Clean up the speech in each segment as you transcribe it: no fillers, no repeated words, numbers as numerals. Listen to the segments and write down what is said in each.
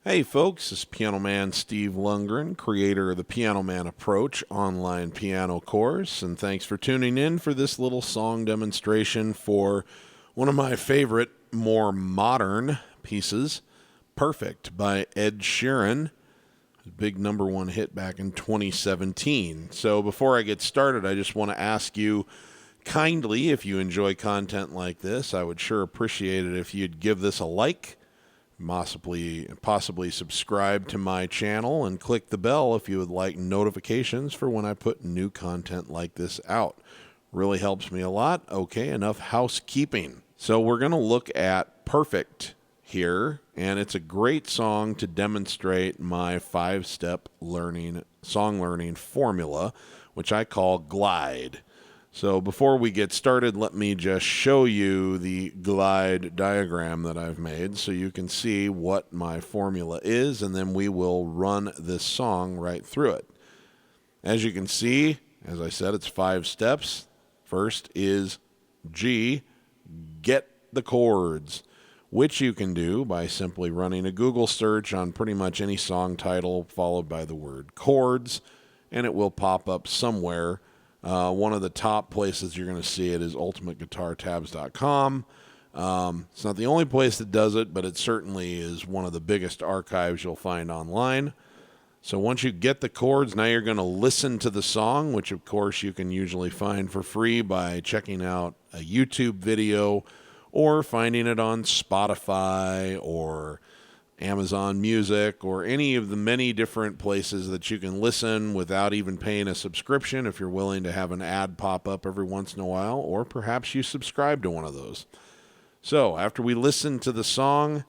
Hey folks, this is Piano Man Steve Lungrin, creator of the Piano Man Approach online piano course, and thanks for tuning in for this little song demonstration for one of my favorite, more modern pieces, Perfect by Ed Sheeran, big #1 hit back in 2017. So before I get started, I just want to ask you kindly, if you enjoy content like this, I would sure appreciate it if you'd give this a like, possibly subscribe to my channel, and click the bell if you would like notifications for when I put new content like this out. Really helps me a lot. Okay, enough housekeeping. So we're going to look at Perfect here, and it's a great song to demonstrate my 5-step song learning formula, which I call G.L.I.D.E. So before we get started, let me just show you the G.L.I.D.E diagram that I've made so you can see what my formula is, and then we will run this song right through it. As you can see, as I said, it's 5 steps. First is G, get the chords, which you can do by simply running a Google search on pretty much any song title followed by the word chords, and it will pop up somewhere. One of the top places you're going to see it is ultimateguitartabs.com. It's not the only place that does it, but it certainly is one of the biggest archives you'll find online. So once you get the chords, now you're going to listen to the song, which of course you can usually find for free by checking out a YouTube video or finding it on Spotify or Amazon Music or any of the many different places that you can listen without even paying a subscription if you're willing to have an ad pop up every once in a while, or perhaps you subscribe to one of those. So after we listen to the song,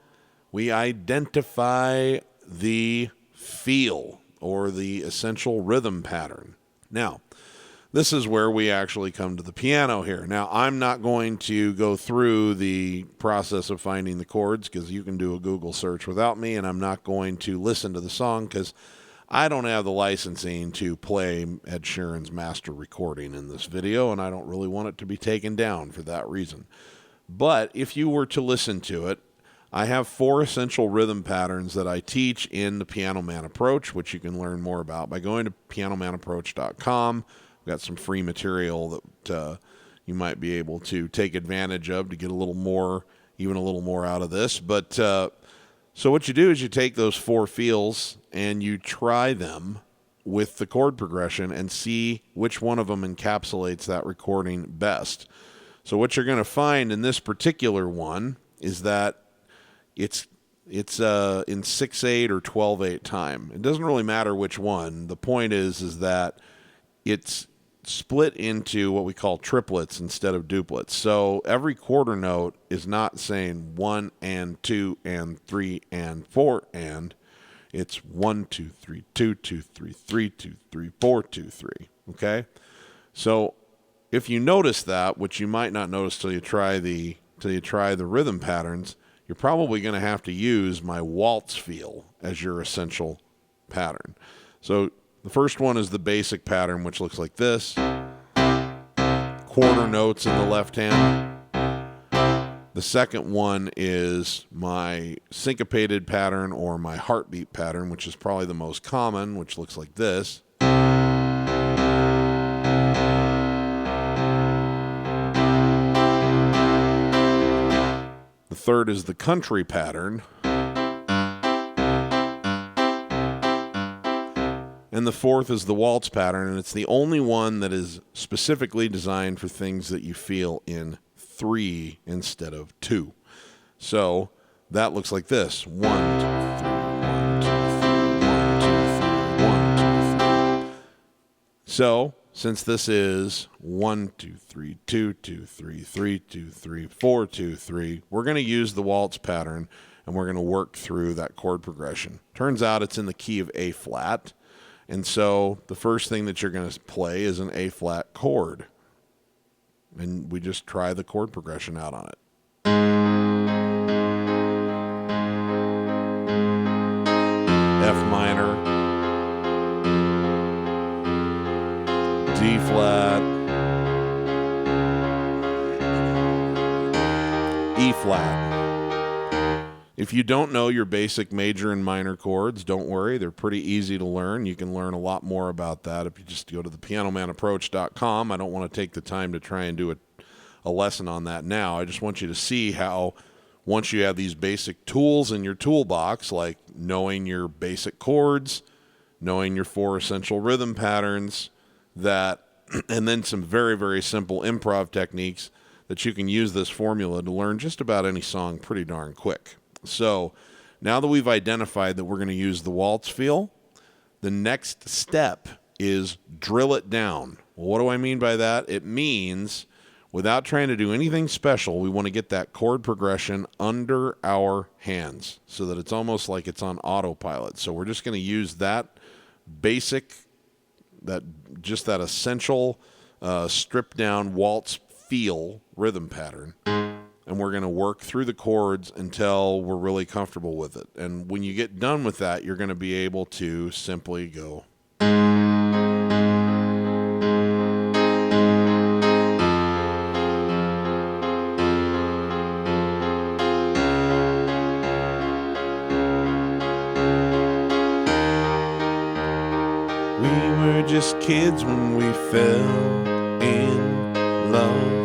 we identify the feel or the essential rhythm pattern. Now, this is where we actually come to the piano here. Now, I'm not going to go through the process of finding the chords because you can do a Google search without me, and I'm not going to listen to the song because I don't have the licensing to play Ed Sheeran's master recording in this video, and I don't really want it to be taken down for that reason. But if you were to listen to it, I have 4 essential rhythm patterns that I teach in the Piano Man Approach, which you can learn more about by going to pianomanapproach.com. Got some free material that you might be able to take advantage of to get even a little more out of this. But so what you do is you take those 4 feels and you try them with the chord progression and see which one of them encapsulates that recording best. So what you're going to find in this particular one is that it's in 6/8 or 12/8 time. It doesn't really matter which one. The point is that it's split into what we call triplets instead of duplets. So every quarter note is not saying 1 and 2 and 3 and 4 and. It's 1 2 3 2 2 3 3 2 3 4 2 3. Okay? So if you notice that, which you might not notice till you try the rhythm patterns, you're probably going to have to use my Waltz Feel as your essential pattern. So the first one is the basic pattern, which looks like this. Quarter notes in the left hand. The second one is my syncopated pattern or my heartbeat pattern, which is probably the most common, which looks like this. The third is the country pattern. And the fourth is the waltz pattern, and it's the only one that is specifically designed for things that you feel in 3 instead of 2. So that looks like this. 1 2 3 1 2 3 1 2 3 1 2 3. So since this is 1 2 3 2 2 3 3 2 3 4 2 3, we're going to use the waltz pattern, and we're going to work through that chord progression. Turns out it's in the key of A flat. And so the first thing that you're going to play is an A flat chord. And we just try the chord progression out on it. F minor, D flat, E flat. If you don't know your basic major and minor chords, don't worry. They're pretty easy to learn. You can learn a lot more about that if you just go to thepianomanaapproach.com. I don't want to take the time to try and do a lesson on that now. I just want you to see how once you have these basic tools in your toolbox, like knowing your basic chords, knowing your 4 essential rhythm patterns, and then some very, very simple improv techniques, that you can use this formula to learn just about any song pretty darn quick. So now that we've identified that we're going to use the Waltz Feel, the next step is drill it down. Well, what do I mean by that? It means without trying to do anything special, we want to get that chord progression under our hands so that it's almost like it's on autopilot. So we're just going to use that basic, that essential stripped down Waltz Feel rhythm pattern. And we're going to work through the chords until we're really comfortable with it. And when you get done with that, you're going to be able to simply go. We were just kids when we fell in love.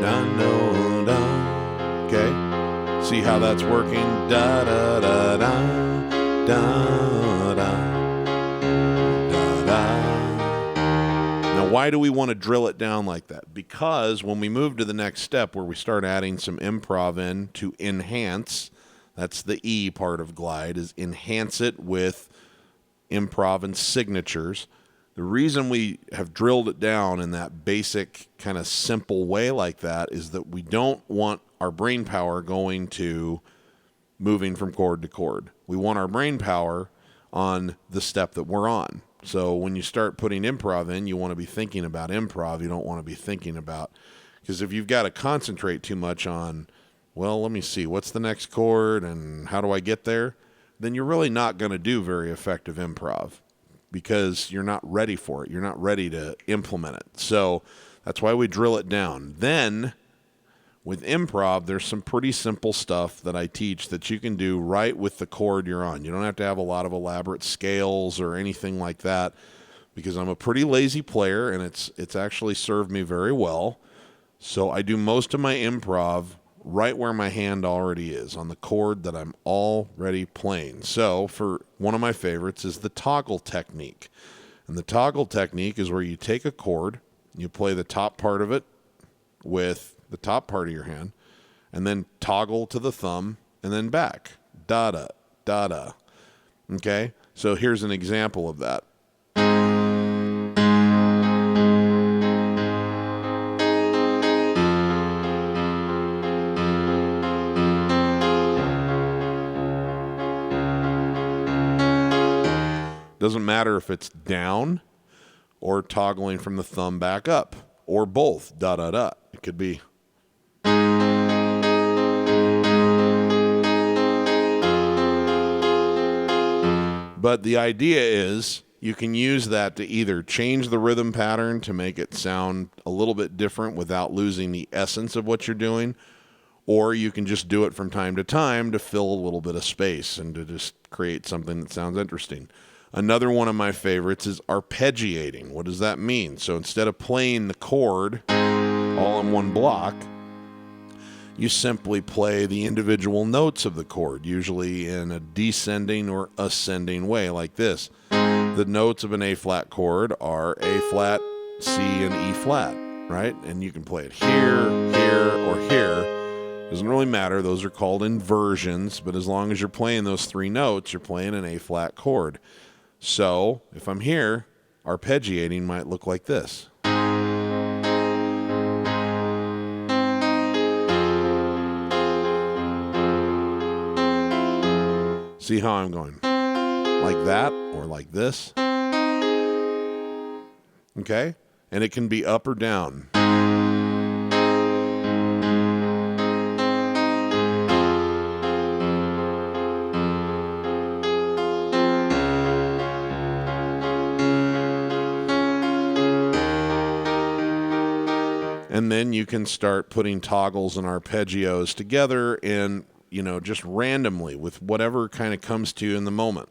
Da, no, da. Okay, see how that's working? Da da da da da da da da. Now, why do we want to drill it down like that? Because when we move to the next step where we start adding some improv in to enhance, that's the E part of G.L.I.D.E, is enhance it with improv and signatures. The reason we have drilled it down in that basic kind of simple way like that is that we don't want our brain power going to moving from chord to chord. We want our brain power on the step that we're on. So when you start putting improv in, you want to be thinking about improv. You don't want to be thinking about, because if you've got to concentrate too much on, well, let me see, what's the next chord and how do I get there? Then you're really not going to do very effective improv because you're not ready for it. You're not ready to implement it. So that's why we drill it down. Then with improv, there's some pretty simple stuff that I teach that you can do right with the chord you're on. You don't have to have a lot of elaborate scales or anything like that, because I'm a pretty lazy player and it's actually served me very well. So I do most of my improv right where my hand already is, on the chord that I'm already playing. So for one of my favorites is the toggle technique. And the toggle technique is where you take a chord, you play the top part of it with the top part of your hand, and then toggle to the thumb, and then back. Da-da, da-da. Okay? So here's an example of that. Doesn't matter if it's down or toggling from the thumb back up, or both, da-da-da. It could be. But the idea is you can use that to either change the rhythm pattern to make it sound a little bit different without losing the essence of what you're doing, or you can just do it from time to time to fill a little bit of space and to just create something that sounds interesting. Another one of my favorites is arpeggiating. What does that mean? So instead of playing the chord all in one block, you simply play the individual notes of the chord, usually in a descending or ascending way like this. The notes of an A-flat chord are A-flat, C, and E-flat, right? And you can play it here, here, or here. Doesn't really matter. Those are called inversions, but as long as you're playing those three notes, you're playing an A-flat chord. So if I'm here, arpeggiating might look like this. See how I'm going? Like that or like this. Okay? And it can be up or down. And then you can start putting toggles and arpeggios together in just randomly with whatever kind of comes to you in the moment.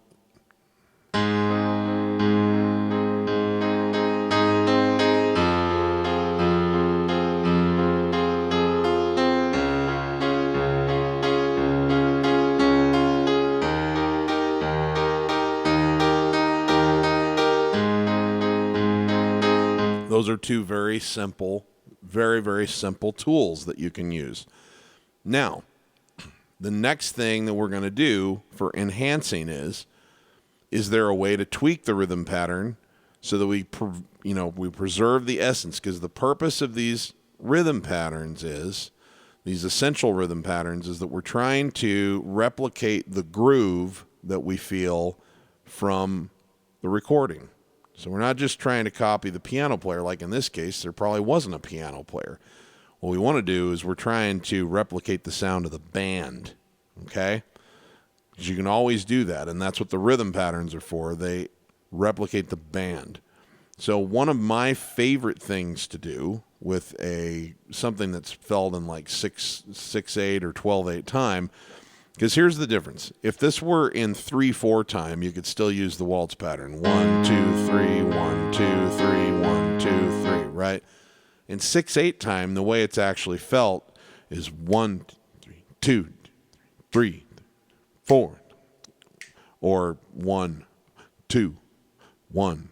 Those are two very simple, very, very simple tools that you can use. Now, the next thing that we're going to do for enhancing is there a way to tweak the rhythm pattern so that we preserve the essence? Because the purpose of these rhythm patterns these essential rhythm patterns is that we're trying to replicate the groove that we feel from the recording. So we're not just trying to copy the piano player, like in this case, there probably wasn't a piano player. What we want to do is we're trying to replicate the sound of the band, okay? Because you can always do that, and that's what the rhythm patterns are for. They replicate the band. So one of my favorite things to do with something that's felt in like 6/8 or 12/8 time, because here's the difference. If this were in 3/4 time, you could still use the waltz pattern. 1, 2, 3, 1, 2, 3, 1, 2, 3, right? In 6/8 time, the way it's actually felt is 1, 2, 3, 4, or 1, 2, 1,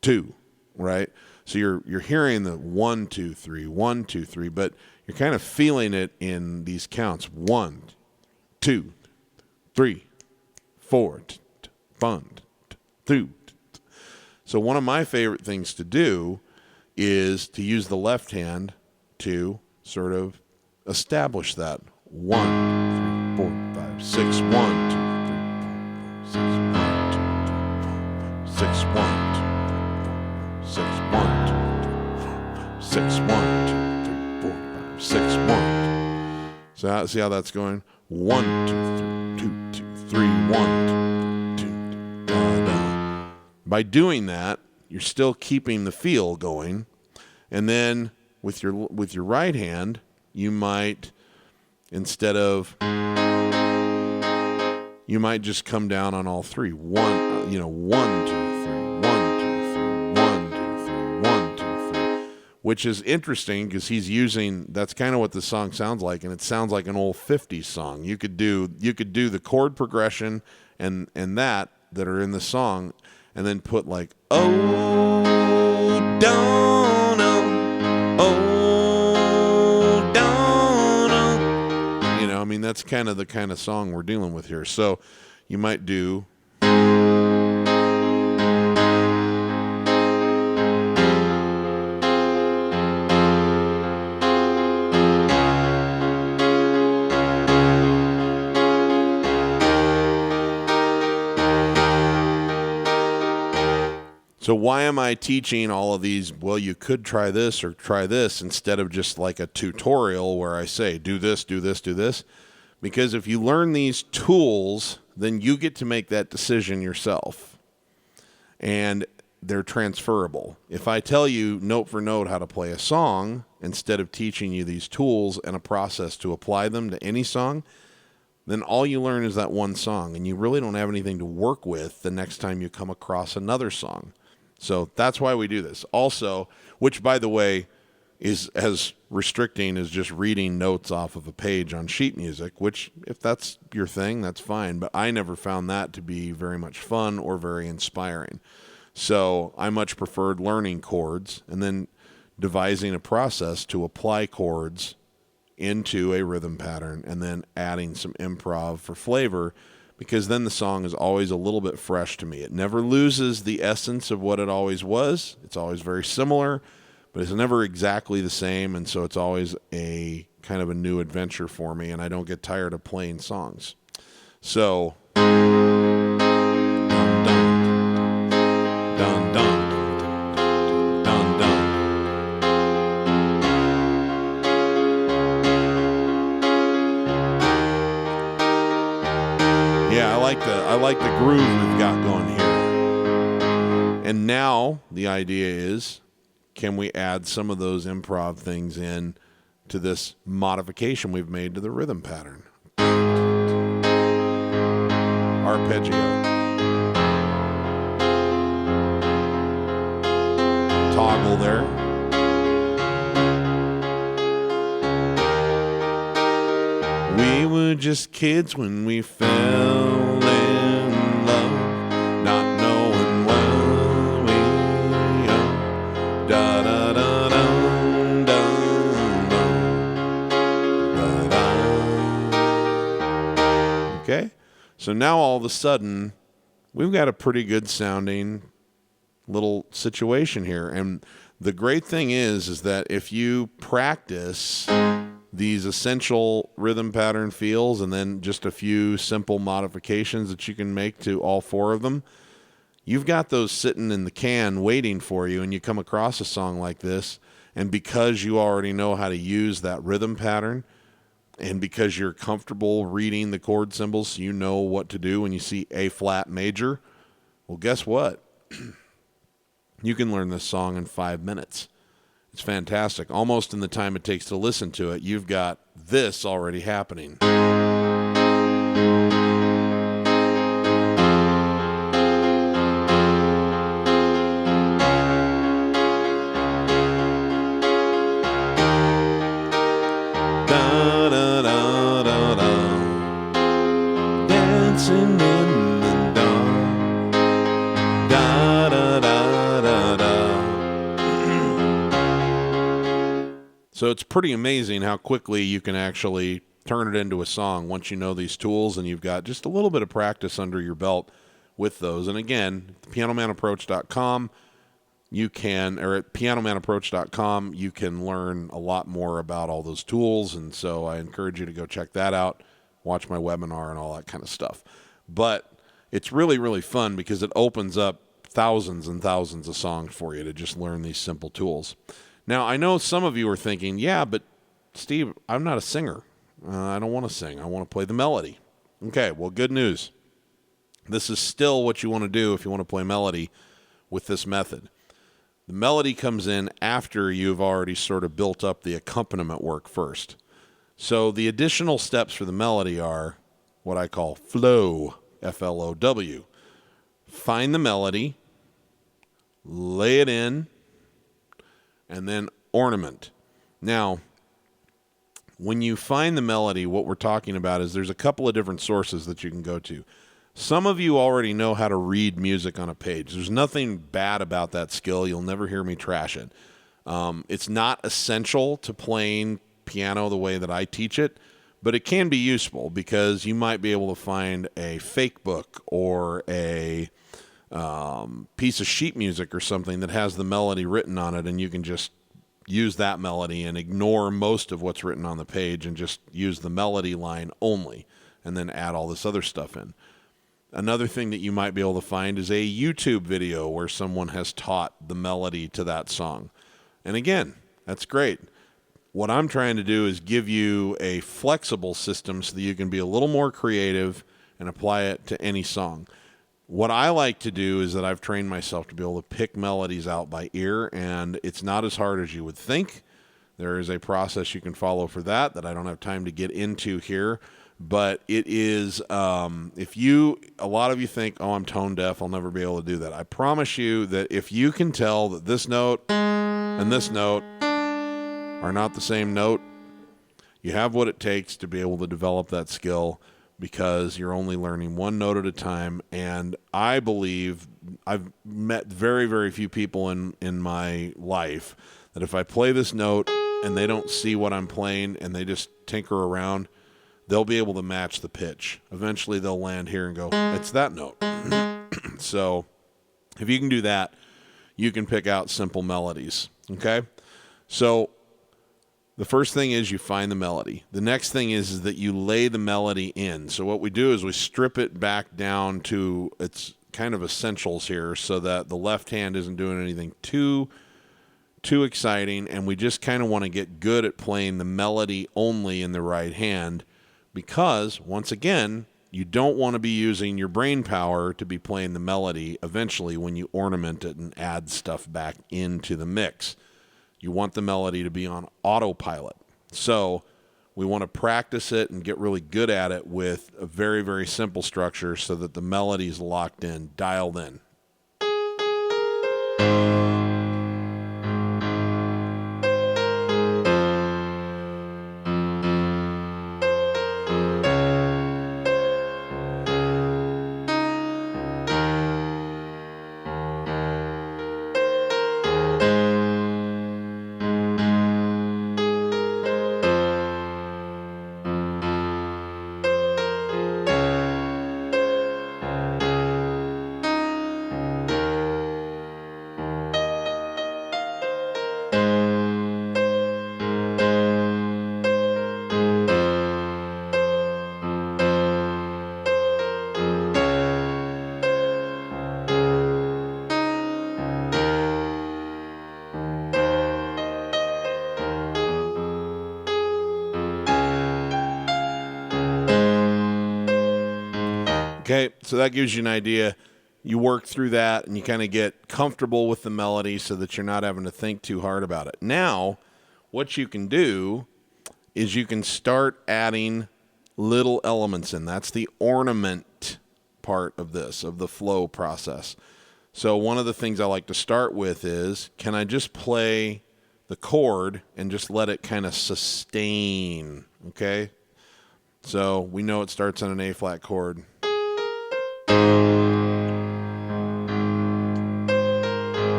2, right? So you're hearing the 1, 2, 3, 1, 2, 3, but you're kind of feeling it in these counts. 1, 2, 3, 4, 1, 2. So one of my favorite things to do is to use the left hand to sort of establish that. 1, 3, 4, 5, 6, 1, 2, 3, 4, 5, 6, 1, 2, 3, 4, 6, 1, 2, 6, 1, 2, 6, 1, 2, 3, 4, 5, 6, 1. So see how that's going? 1, 2, 3, 2, 2, 3, 1, 2, 2, da. By doing that, you're still keeping the feel going, and then with your right hand, you might you might just come down on all three. 1, 2, 3, 1, 2, 3, 1, 2, 3, 1, 2, 3, which is interesting because that's kind of what the song sounds like, and it sounds like an old 50s song. You could do the chord progression and that are in the song, and then put like, oh, don't know, oh, don't know. You know, I mean, that's kind of the kind of song we're dealing with here. So you might do. So why am I teaching all of these? Well, you could try this or try this instead of just like a tutorial where I say, do this, do this, do this. Because if you learn these tools, then you get to make that decision yourself. And they're transferable. If I tell you note for note how to play a song, instead of teaching you these tools and a process to apply them to any song, then all you learn is that one song. And you really don't have anything to work with the next time you come across another song. So that's why we do this. Also, which, by the way, is as restricting as just reading notes off of a page on sheet music, which, if that's your thing, that's fine. But I never found that to be very much fun or very inspiring. So I much preferred learning chords and then devising a process to apply chords into a rhythm pattern and then adding some improv for flavor, because then the song is always a little bit fresh to me. It never loses the essence of what it always was. It's always very similar, but it's never exactly the same, and so it's always a kind of a new adventure for me, and I don't get tired of playing songs. So, dun, dun, dun, dun, dun, dun. Yeah, I like the groove we've got going here. And now the idea is, can we add some of those improv things in to this modification we've made to the rhythm pattern? arpeggio. Toggle there. We were just kids when we fell in love, not knowing what we are. Da da da da da da. Okay, so now all of a sudden we've got a pretty good sounding little situation here. And the great thing is that if you practice these essential rhythm pattern feels and then just a few simple modifications that you can make to all four of them, you've got those sitting in the can waiting for you, and you come across a song like this, and because you already know how to use that rhythm pattern, and because you're comfortable reading the chord symbols, you know what to do when you see A flat major, well, guess what? You can learn this song in 5 minutes. It's fantastic. Almost in the time it takes to listen to it, you've got this already happening. Da, da, da, da, da. Dancing in the dark. Da, da, da, da, da. So it's pretty amazing how quickly you can actually turn it into a song once you know these tools and you've got just a little bit of practice under your belt with those. And again, pianomanapproach.com, you can, or at pianomanapproach.com, you can learn a lot more about all those tools. And so I encourage you to go check that out, watch my webinar and all that kind of stuff. But it's really, really fun because it opens up thousands and thousands of songs for you to just learn these simple tools. Now, I know some of you are thinking, yeah, but Steve, I'm not a singer. I don't want to sing. I want to play the melody. Okay, well, good news. This is still what you want to do if you want to play melody with this method. The melody comes in after you've already sort of built up the accompaniment work first. So the additional steps for the melody are what I call flow, F-L-O-W. Find the melody, lay it in, and then ornament. Now, when you find the melody, what we're talking about is there's a couple of different sources that you can go to. Some of you already know how to read music on a page. There's nothing bad about that skill. You'll never hear me trash it. It's not essential to playing piano the way that I teach it, but it can be useful because you might be able to find a fake book or a piece of sheet music or something that has the melody written on it, and you can just use that melody and ignore most of what's written on the page and just use the melody line only and then add all this other stuff in. Another thing that you might be able to find is a YouTube video where someone has taught the melody to that song. And again, that's great. What I'm trying to do is give you a flexible system so that you can be a little more creative and apply it to any song. What I like to do is that I've trained myself to be able to pick melodies out by ear, and it's not as hard as you would think. There is a process you can follow for that I don't have time to get into here, but it is, a lot of you think, oh, I'm tone deaf, I'll never be able to do that. I promise you that if you can tell that this note and this note are not the same note, you have what it takes to be able to develop that skill, because you're only learning one note at a time. And I believe I've met very, very few people in my life that if I play this note and they don't see what I'm playing and they just tinker around, they'll be able to match the pitch. Eventually they'll land here and go, it's that note. So if you can do that, you can pick out simple melodies. Okay? So the first thing is you find the melody. The next thing is that you lay the melody in. So what we do is we strip it back down to its kind of essentials here so that the left hand isn't doing anything too exciting, and we just kind of want to get good at playing the melody only in the right hand because, once again, you don't want to be using your brain power to be playing the melody eventually when you ornament it and add stuff back into the mix. You want the melody to be on autopilot. So we want to practice it and get really good at it with a very, very simple structure so that the melody's locked in, dialed in. Okay, so that gives you an idea. You work through that and you kind of get comfortable with the melody so that you're not having to think too hard about it. Now, what you can do is you can start adding little elements in. That's the ornament part of this, of the flow process. So one of the things I like to start with is, can I just play the chord and just let it kind of sustain, okay? So we know it starts on an A flat chord.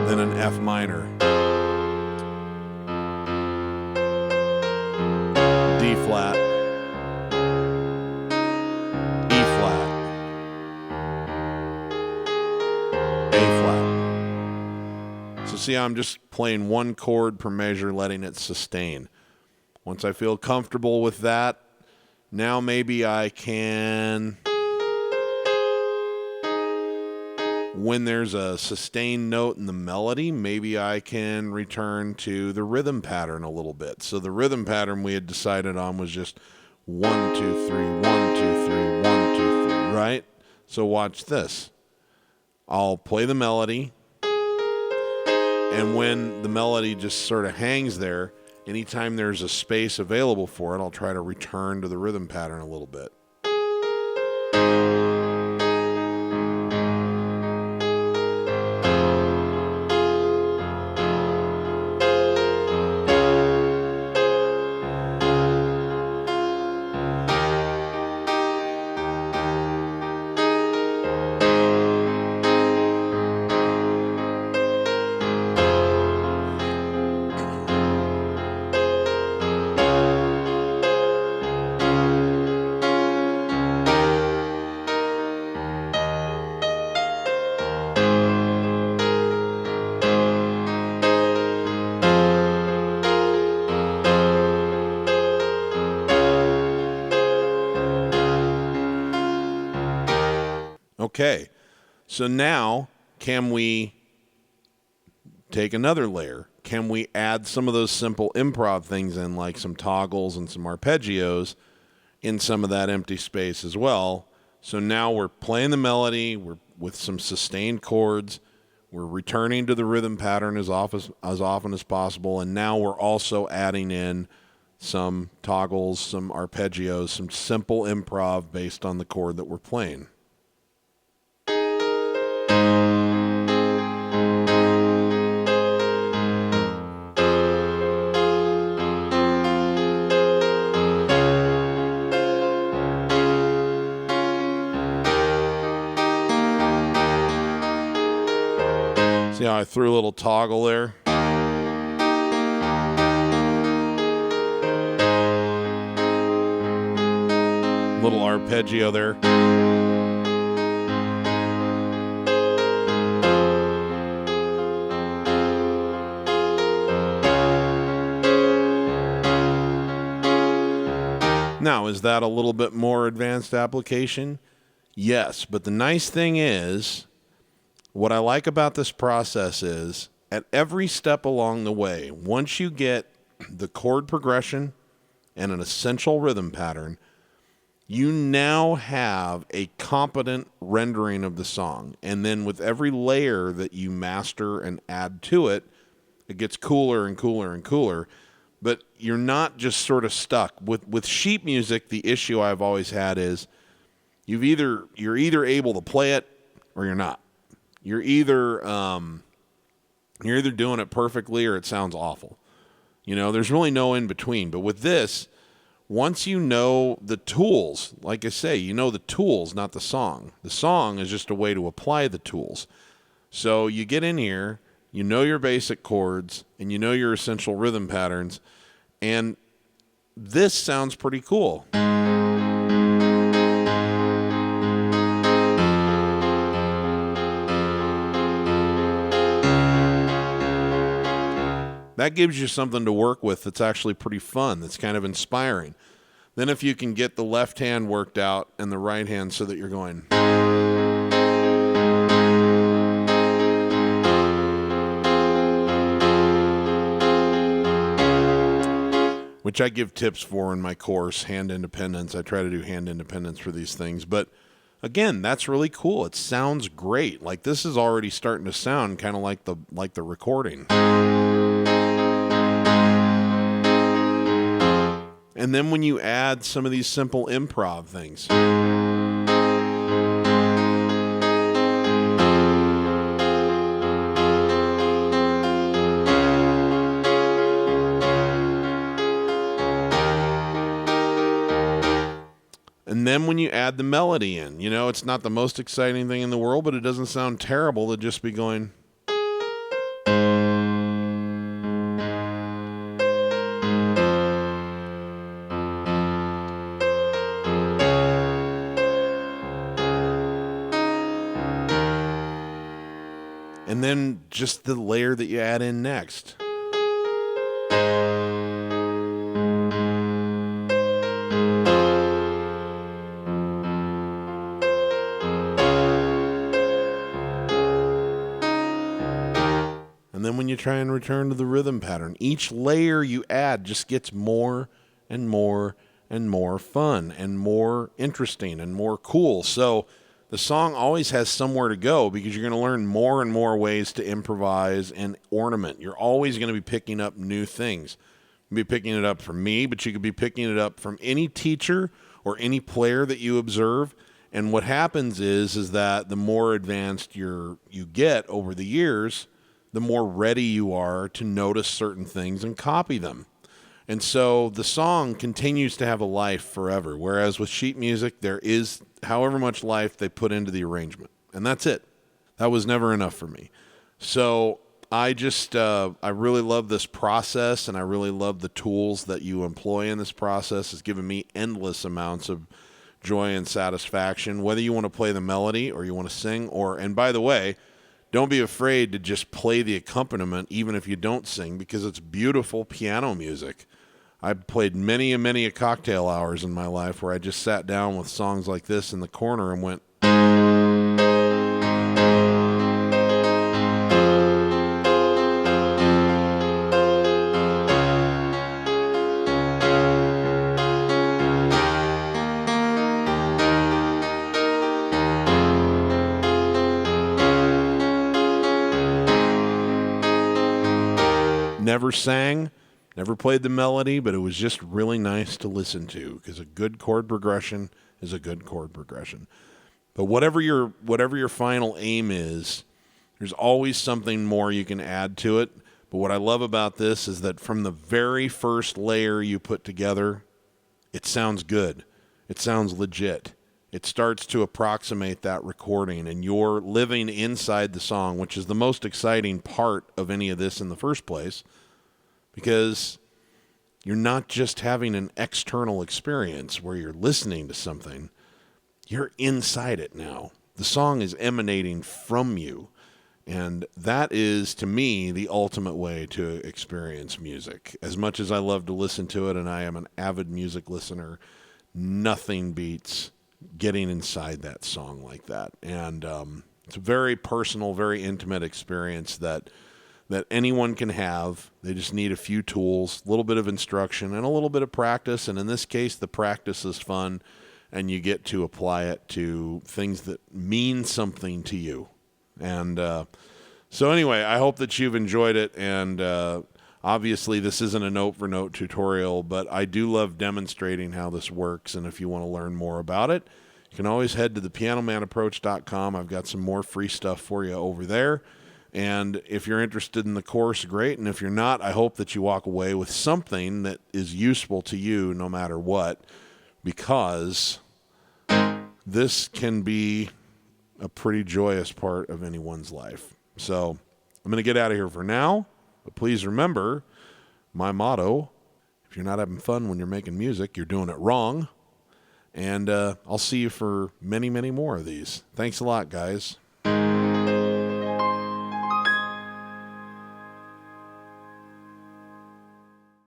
Then an F minor, D flat, E flat, A flat. So see how I'm just playing one chord per measure, letting it sustain. Once I feel comfortable with that, now maybe I can, when there's a sustained note in the melody, maybe I can return to the rhythm pattern a little bit. So the rhythm pattern we had decided on was just 1, 2, 3, 1, 2, 3, 1, 2, 3, right? So watch this. I'll play the melody, and when the melody just sort of hangs there, anytime there's a space available for it, I'll try to return to the rhythm pattern a little bit. Okay, so now can we take another layer? Can we add some of those simple improv things in, like some toggles and some arpeggios in some of that empty space as well? So now we're playing the melody, we're with some sustained chords, we're returning to the rhythm pattern as often as possible, and now we're also adding in some toggles, some arpeggios, some simple improv based on the chord that we're playing. See how I threw a little toggle there? Little arpeggio there. Now, is that a little bit more advanced application? Yes, but the nice thing is, what I like about this process is, at every step along the way, once you get the chord progression and an essential rhythm pattern, you now have a competent rendering of the song. And then with every layer that you master and add to it, it gets cooler and cooler and cooler. but you're not just sort of stuck. With sheet music, the issue I've always had is you're either able to play it or you're not. You're either doing it perfectly or it sounds awful. There's really no in between. But with this, once you know the tools, like I say, you know the tools, not the song. The song is just a way to apply the tools. So you get in here, you know your basic chords, and you know your essential rhythm patterns, and this sounds pretty cool. That gives you something to work with that's actually pretty fun, that's kind of inspiring. Then if you can get the left hand worked out and the right hand so that you're going... which I give tips for in my course, Hand Independence. I try to do hand independence for these things. But again, that's really cool. It sounds great. Like this is already starting to sound kind of like the recording. And then when you add some of these simple improv things. And then when you add the melody in, it's not the most exciting thing in the world, but it doesn't sound terrible to just be going... and then just the layer that you add in next. And then when you try and return to the rhythm pattern, each layer you add just gets more and more and more fun and more interesting and more cool. So the song always has somewhere to go because you're going to learn more and more ways to improvise and ornament. You're always going to be picking up new things. You could be picking it up from me, but you could be picking it up from any teacher or any player that you observe. And what happens is that the more advanced you get over the years, the more ready you are to notice certain things and copy them. And so the song continues to have a life forever, whereas with sheet music, there is however much life they put into the arrangement. And that's it. That was never enough for me. So I really love this process, and I really love the tools that you employ in this process. It's given me endless amounts of joy and satisfaction, whether you want to play the melody or you want to sing, and by the way, don't be afraid to just play the accompaniment even if you don't sing, because it's beautiful piano music. I've played many a cocktail hours in my life where I just sat down with songs like this in the corner and went... Never sang, never played the melody, but it was just really nice to listen to, because a good chord progression is a good chord progression. But whatever your final aim is, there's always something more you can add to it. But what I love about this is that from the very first layer you put together, it sounds good. It sounds legit. It starts to approximate that recording, and you're living inside the song, which is the most exciting part of any of this in the first place, because you're not just having an external experience where you're listening to something. You're inside it now. The song is emanating from you, and that is, to me, the ultimate way to experience music. As much as I love to listen to it, and I am an avid music listener, nothing beats getting inside that song like that. And it's a very personal, very intimate experience that anyone can have. They just need a few tools, a little bit of instruction, and a little bit of practice. And in this case, the practice is fun, and you get to apply it to things that mean something to you. And so anyway, I hope that you've enjoyed it, and Obviously, this isn't a note-for-note tutorial, but I do love demonstrating how this works, and if you want to learn more about it, you can always head to thepianomanapproach.com. I've got some more free stuff for you over there, and if you're interested in the course, great, and if you're not, I hope that you walk away with something that is useful to you no matter what, because this can be a pretty joyous part of anyone's life. So I'm going to get out of here for now. But please remember my motto: if you're not having fun when you're making music, you're doing it wrong. And I'll see you for many, many more of these. Thanks a lot, guys.